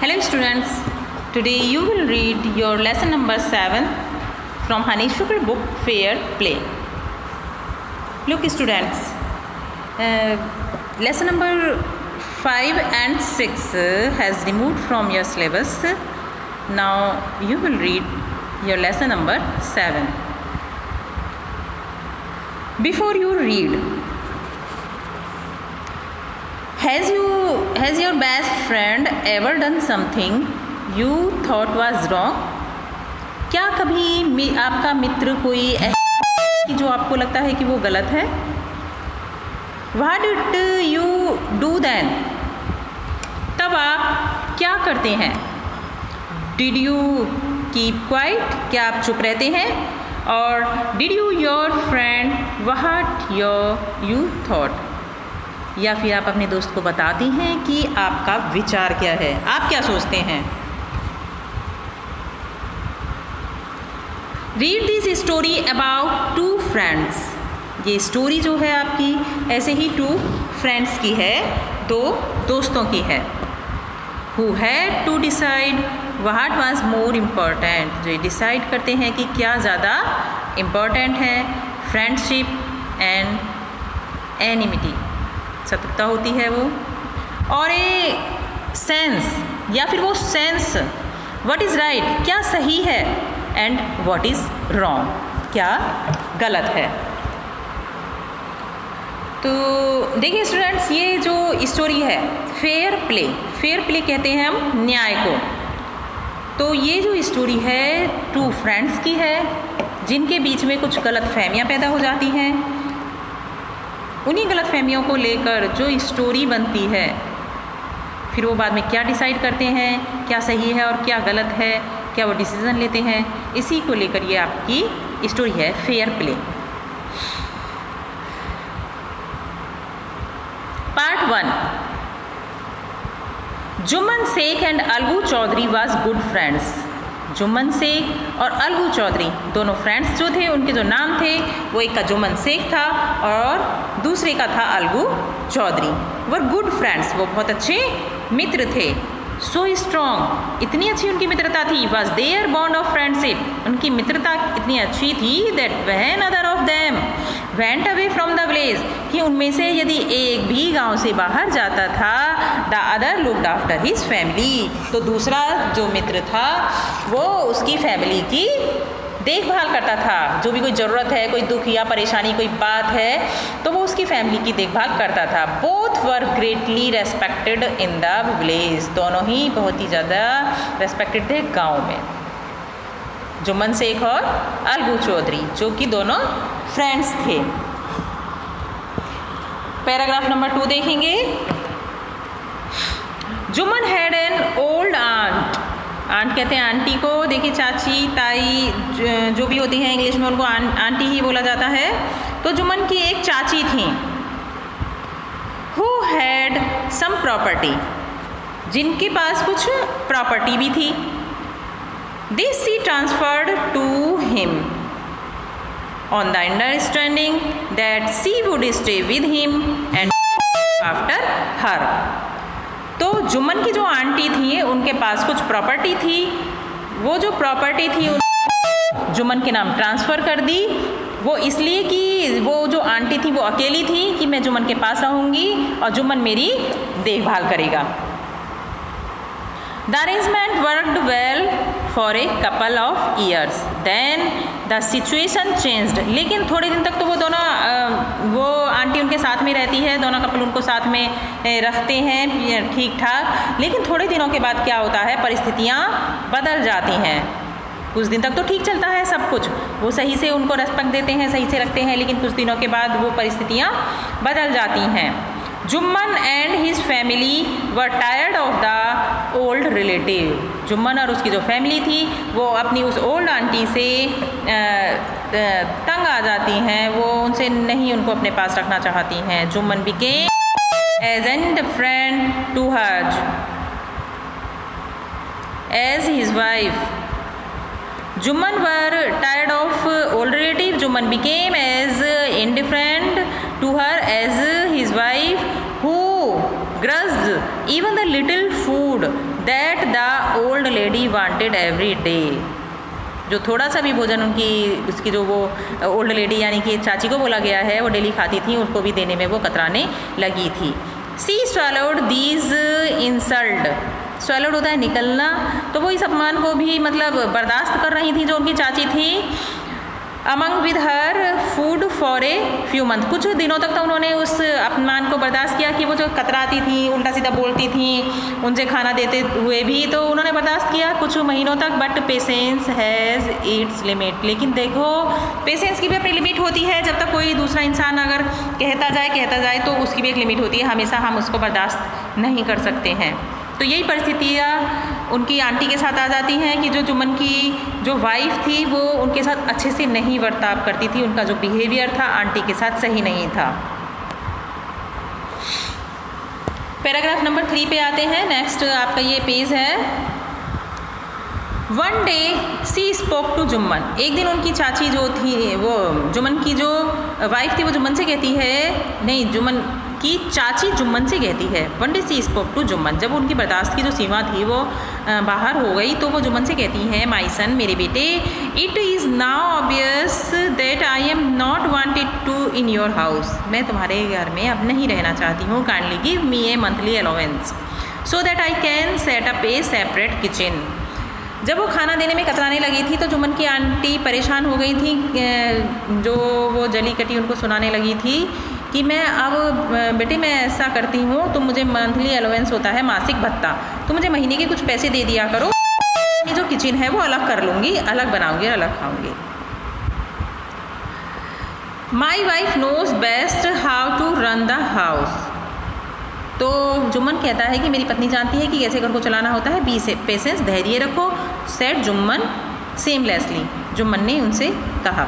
Hello students, today you will read your lesson number 7 from Honey Sugar book Fair Play. Look students, lesson number 5 and 6 has removed from your syllabus. Now you will read your lesson number 7. Before you read, has your best friend ever done something you thought was wrong? क्या कभी आपका मित्र कोई ऐसा जो आपको लगता है कि वो गलत है? What did you do then? तब आप क्या करते हैं? Did you keep quiet? क्या आप चुप रहते हैं? और did your friend what you thought? या फिर आप अपने दोस्त को बताते हैं कि आपका विचार क्या है, आप क्या सोचते हैं? Read this story about two friends. ये स्टोरी जो है आपकी ऐसे ही टू फ्रेंड्स की है, दो दोस्तों की है. Who had to decide what was more important. जो डिसाइड करते हैं कि क्या ज़्यादा इम्पॉर्टेंट है, फ्रेंडशिप एंड एनिमिटी, शत्रुता होती है वो, और ए सेंस या फिर वो सेंस व्हाट इज़ राइट, क्या सही है, एंड व्हाट इज़ रॉन्ग, क्या गलत है. तो देखिए स्टूडेंट्स, ये जो स्टोरी है फेयर प्ले कहते हैं हम न्याय को. तो ये जो स्टोरी है टू फ्रेंड्स की है जिनके बीच में कुछ गलत फहमियाँ पैदा हो जाती हैं. उन्हीं गलत फहमियों को लेकर जो स्टोरी बनती है, फिर वो बाद में क्या डिसाइड करते हैं, क्या सही है और क्या गलत है, क्या वो डिसीज़न लेते हैं, इसी को लेकर ये आपकी स्टोरी है fair play. Part 1. Jumman Shaikh and Algu Chaudhary was good friends. Jumman Shaikh और अलगू चौधरी दोनों फ्रेंड्स जो थे, उनके जो नाम थे वो एक का जुम्मन शेख था और दूसरे का था Algu Chaudhary. Were good friends, वो बहुत अच्छे मित्र थे. सो स्ट्रॉन्ग, इतनी अच्छी उनकी मित्रता थी. Was their bond of friendship, उनकी मित्रता इतनी अच्छी थी that when other of them went away from the village, कि उनमें से यदि एक भी गांव से बाहर जाता था, the other looked after his family, तो दूसरा जो मित्र था वो उसकी फैमिली की देखभाल करता था. जो भी कोई ज़रूरत है, कोई दुख या परेशानी, कोई बात है, तो वो उसकी फैमिली की देखभाल करता था. Both were greatly respected in the village, दोनों ही बहुत ही ज़्यादा रेस्पेक्टेड थे गांव में. जुम्मन शेख और अलगू चौधरी जो कि दोनों फ्रेंड्स थे. पैराग्राफ नंबर 2 देखेंगे. Jumman had an old aunt. Aunt कहते हैं आंटी को. देखिए चाची, ताई जो भी होती हैं इंग्लिश में उनको आंटी ही बोला जाता है. तो जुम्मन की एक चाची थी. हु हैड सम प्रॉपर्टी, जिनके पास कुछ प्रॉपर्टी भी थी. This she transferred to him on the understanding that she would stay with him and after her. तो जुम्मन की जो आंटी थी उनके पास कुछ प्रॉपर्टी थी. वो जो प्रॉपर्टी थी जुम्मन के नाम ट्रांसफ़र कर दी. वो इसलिए कि वो जो आंटी थी वो अकेली थी कि मैं जुम्मन के पास रहूँगी और जुम्मन मेरी देखभाल करेगा. The arrangement worked well for a couple of years, then the situation changed. लेकिन थोड़े दिन तक तो वो दोनों वो आंटी उनके साथ में रहती है, दोनों कपल उनको साथ में रखते हैं ठीक ठाक. लेकिन थोड़े दिनों के बाद क्या होता है, परिस्थितियाँ बदल जाती हैं. कुछ दिन तक तो ठीक चलता है सब कुछ, वो सही से उनको रेस्पेक्ट देते हैं, सही से रखते हैं, लेकिन कुछ दिनों के बाद वो परिस्थितियाँ बदल जाती हैं. Jumman and his family were tired of the old relative. Jumman और उसकी जो फैमिली थी वो अपनी उस ओल्ड आंटी से तंग आ जाती हैं, वो उनसे नहीं उनको अपने पास रखना चाहती हैं. Jumman became as an friend to her as his wife. Jumman were tired of old relative. Jumman became as indifferent to her as his wife, who grudged even the little food that the old lady wanted every day. जो थोड़ा सा भी भोजन उसकी जो वो old lady यानी कि चाची को बोला गया है वो डेली खाती थी, उनको भी देने में वो कतराने लगी थी। सी swallowed these insult। swallowed होता है निकलना, तो वो इस अपमान को भी मतलब बर्दाश्त कर रही थी जो उनकी चाची थी। Among with her food for a few month. कुछ दिनों तक तो उन्होंने उस अपमान को बर्दाश्त किया कि वो जो कतराती थी, उल्टा सीधा बोलती थी, उनसे खाना देते हुए भी तो उन्होंने बर्दाश्त किया कुछ महीनों तक। But patience has its limit. लेकिन देखो पेशेंस की भी अपनी लिमिट होती है। जब तक कोई दूसरा इंसान अगर कहता जाए तो उसकी भी एक लिमिट होती है, हमेशा हम उसको बर्दाश्त नहीं कर सकते हैं। तो यही परिस्थितियाँ उनकी आंटी के साथ आ जाती हैं कि जो जुम्मन की जो वाइफ थी वो उनके साथ अच्छे से नहीं बर्ताव करती थी, उनका जो बिहेवियर था आंटी के साथ सही नहीं था। पैराग्राफ नंबर 3 पे आते हैं। नेक्स्ट आपका ये पेज है। One day she spoke to Jumman. एक दिन उनकी चाची जो थी वो जुम्मन की जो वाइफ थी वो जुम्मन से कहती है, नहीं जुम्मन की चाची जुम्मन से कहती है। One day she spoke to Jumman. जब उनकी बर्दाश्त की जो सीमा थी वो बाहर हो गई तो वो जुम्मन से कहती है, माई सन मेरे बेटे, it is now obvious that I am not wanted to in your house. मैं तुम्हारे घर में अब नहीं रहना चाहती हूँ। Kindly give me a monthly allowance so that I can set up a separate kitchen. जब वो खाना देने में कतराने लगी थी तो जुम्मन की आंटी परेशान हो गई थी, जो वो जली कटी उनको सुनाने लगी थी कि मैं अब बेटे मैं ऐसा करती हूँ तो मुझे मंथली अलाउंस होता है, मासिक भत्ता, तो मुझे महीने के कुछ पैसे दे दिया करो, ये जो किचन है वो अलग कर लूँगी, अलग बनाऊँगी, अलग खाऊँगी। My wife knows best how to run the house. तो जुम्मन कहता है कि मेरी पत्नी जानती है कि कैसे घर को चलाना होता है। बी से पेशेंस, धैर्य रखो, सेड जुम्मन सेमलेसली। जुम्मन ने उनसे कहा।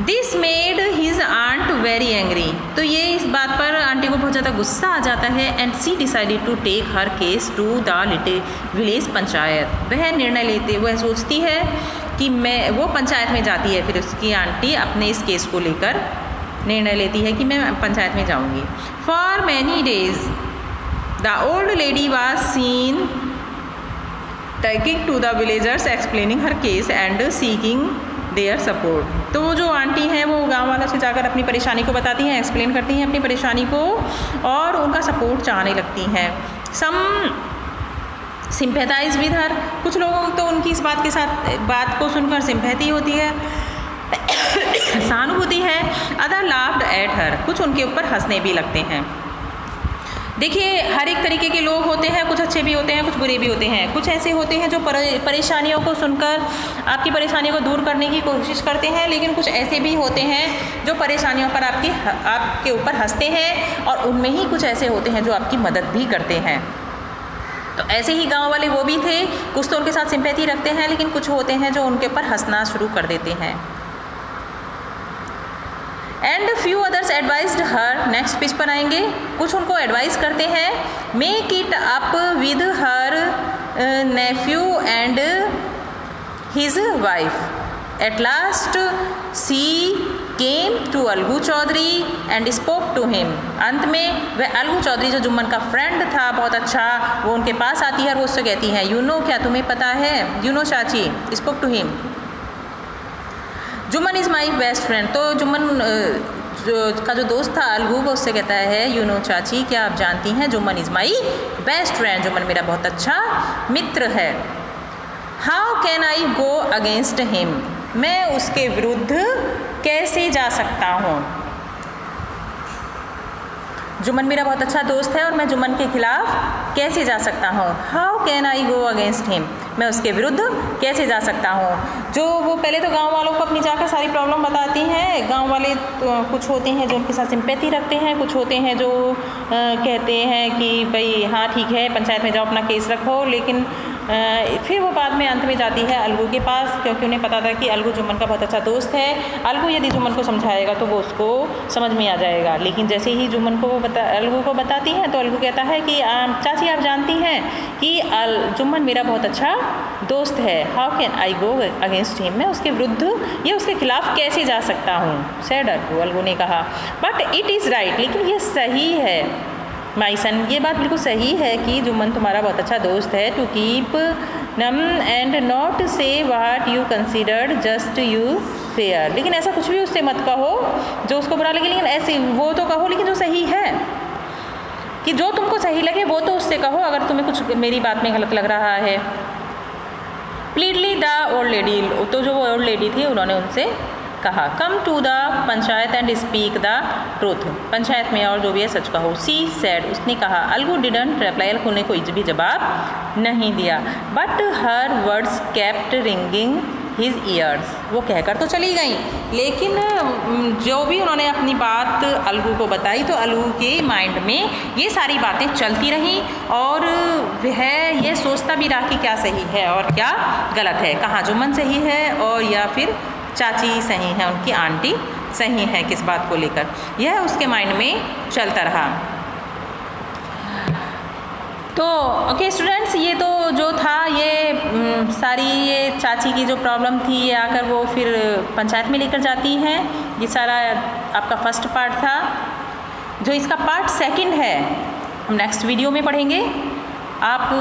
This made his aunt very angry. तो ये इस बात पर आंटी को बहुत ज़्यादा गुस्सा आ जाता है। And she decided to take her case to the little village panchayat. वह निर्णय लेते, वह सोचती है कि वो पंचायत में जाती है। फिर उसकी आंटी अपने इस केस को लेकर निर्णय लेती है कि मैं पंचायत में जाऊंगी। For many days the old lady was seen talking to the villagers explaining her case and seeking their support. तो वो जो आंटी हैं वो गांव वालों से जाकर अपनी परेशानी को बताती हैं, एक्सप्लेन करती हैं अपनी परेशानी को और उनका सपोर्ट चाहने लगती हैं। सम सिंपैथाइज विद हर। कुछ लोगों को तो उनकी इस बात को सुनकर सिंपैथी होती है, सहानुभूति है। Other laughed at her. कुछ उनके ऊपर हंसने भी लगते हैं। देखिए हर एक तरीके के लोग होते हैं, कुछ अच्छे भी होते हैं, कुछ बुरे भी होते हैं। कुछ ऐसे होते हैं जो परेशानियों को सुनकर आपकी परेशानी को दूर करने की कोशिश करते हैं, लेकिन कुछ ऐसे भी होते हैं जो परेशानियों पर आपके ऊपर हंसते हैं, और उनमें ही कुछ ऐसे होते हैं जो आपकी मदद भी करते हैं। तो ऐसे ही गांव वाले वो भी थे, कुछ तो उनके साथ सिंपैथी रखते हैं, लेकिन कुछ होते हैं जो उनके ऊपर हंसना शुरू कर देते हैं। And few others advised her. Next page पर आएंगे। कुछ उनको एडवाइस करते हैं, make it up with her nephew and his wife. At last she came to Algu Chaudhary and spoke to him. अंत में वह अलगू चौधरी जो जुम्मन का फ्रेंड था बहुत अच्छा, वो उनके पास आती है और वो उससे कहती है, यू नो, क्या तुम्हें पता है, you know chachi, spoke to him, Jumman is my best friend. तो जुम्मन का जो दोस्त था अलगू वो उससे कहता है, यू नो चाची, क्या आप जानती हैं, Jumman is my best friend, Jumman मेरा बहुत अच्छा मित्र है। How can I go against him. मैं उसके विरुद्ध कैसे जा सकता हूँ। जुम्मन मेरा बहुत अच्छा दोस्त है और मैं जुम्मन के खिलाफ कैसे जा सकता हूँ। How can I go against him. मैं उसके विरुद्ध कैसे जा सकता हूँ। जो वो पहले तो गांव वालों को अपनी जाकर सारी प्रॉब्लम बताती हैं। गांव वाले तो कुछ होते हैं जो उनके साथ सिंपैथी रखते हैं, कुछ होते हैं जो कहते हैं कि भाई हाँ ठीक है पंचायत में जाओ अपना केस रखो, लेकिन फिर वो बाद में अंत में जाती है अलगू के पास, क्योंकि उन्हें पता था कि अलगू जुम्मन का बहुत अच्छा दोस्त है। अलगू यदि जुम्मन को समझाएगा तो वो उसको समझ में आ जाएगा। लेकिन जैसे ही जुम्मन को अलगू को बताती हैं तो अलगू कहता है कि चाची आप जानती हैं कि जुम्मन मेरा बहुत अच्छा दोस्त है। How can I go against him. मैं उसके विरुद्ध या उसके खिलाफ कैसे जा सकता हूँ। सैड अलगू ने कहा, बट इट इज़ राइट, लेकिन ये सही है। माई सन। ये बात बिल्कुल सही है कि जुम्मन तुम्हारा बहुत अच्छा दोस्त है। To keep mum and not say what you considered just you fair. लेकिन ऐसा कुछ भी उससे मत कहो जो उसको बुरा लगे, लेकिन ऐसे वो तो कहो लेकिन जो सही है, कि जो तुमको सही लगे वो तो उससे कहो अगर तुम्हें कुछ मेरी बात में गलत लग रहा है। प्लीडली द ओल्ड लेडी, तो जो वो ओल्ड लेडी थी उन्होंने उनसे कहा, come to the panchayat and speak the truth, panchayat में और जो भी है सच कहो। सी सेड, उसने कहा। अलगू डिडंट रिप्लाई, अलगू ने कोई भी जवाब नहीं दिया। But her words kept ringing his years, वो कहकर तो चली गई लेकिन जो भी उन्होंने अपनी बात अलगू को बताई तो अलगू के माइंड में ये सारी बातें चलती रहीं और वह ये सोचता भी रहा कि क्या सही है और क्या गलत है, कहाँ जुम्मन सही है और या फिर चाची सही है, उनकी आंटी सही है किस बात को लेकर, यह उसके माइंड में चलता रहा। तो ओके स्टूडेंट्स, ये तो जो था ये सारी ये चाची की जो प्रॉब्लम थी ये आकर वो फिर पंचायत में लेकर जाती हैं। ये सारा आपका फर्स्ट पार्ट था। जो इसका पार्ट सेकंड है हम नेक्स्ट वीडियो में पढ़ेंगे। आप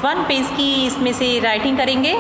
1 पेज की इसमें से राइटिंग करेंगे।